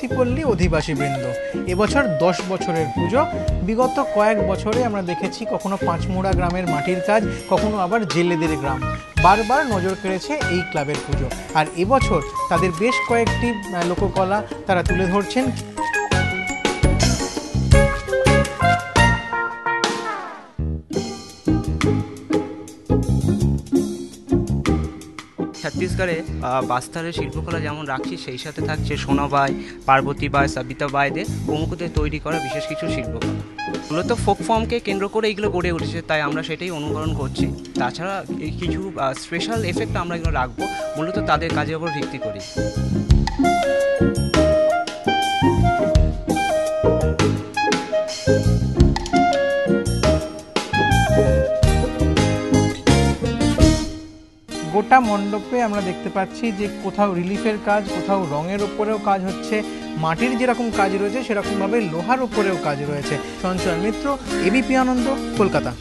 বস্তিপল্লী অধিবাসীবৃন্দ। এবছর 10 বছরের পুজো। বিগত কয়েক বছরে আমরা দেখেছি কখনো পাঁচমুড়া গ্রামের মাটির কাজ, কখনো আবার জেলেদের গ্রাম। বারবার নজর কেড়েছে এই ক্লাবের পুজো, আর এবছর তাদের বেশ কয়েকটি লোককলা তারা তুলে ধরছেন। ছত্তিশগড়ে বাস্তারের শিল্পকলা যেমন রাখছি, সেই সাথে থাকছে সোনাবাই, পার্বতীবাই, সবিতাবাইদের প্রমুখদের তৈরি করা বিশেষ কিছু শিল্পকলা। মূলত ফোক ফর্মকে কেন্দ্র করে এইগুলো গড়ে উঠেছে, তাই আমরা সেটাই অনুকরণ করছি। তাছাড়া কিছু স্পেশাল এফেক্ট আমরা এগুলো রাখবো, মূলত তাদের কাজের উপর ভিত্তি করি। গোটা মণ্ডপে আমরা দেখতে পাচ্ছি যে কোথাও রিলিফের কাজ, কোথাও রঙের ওপরেও কাজ হচ্ছে, মাটির যেরকম কাজ রয়েছে সেরকমভাবে লোহার ওপরেও কাজ রয়েছে। সঞ্চয় মিত্র, এবিপি আনন্দ, কলকাতা।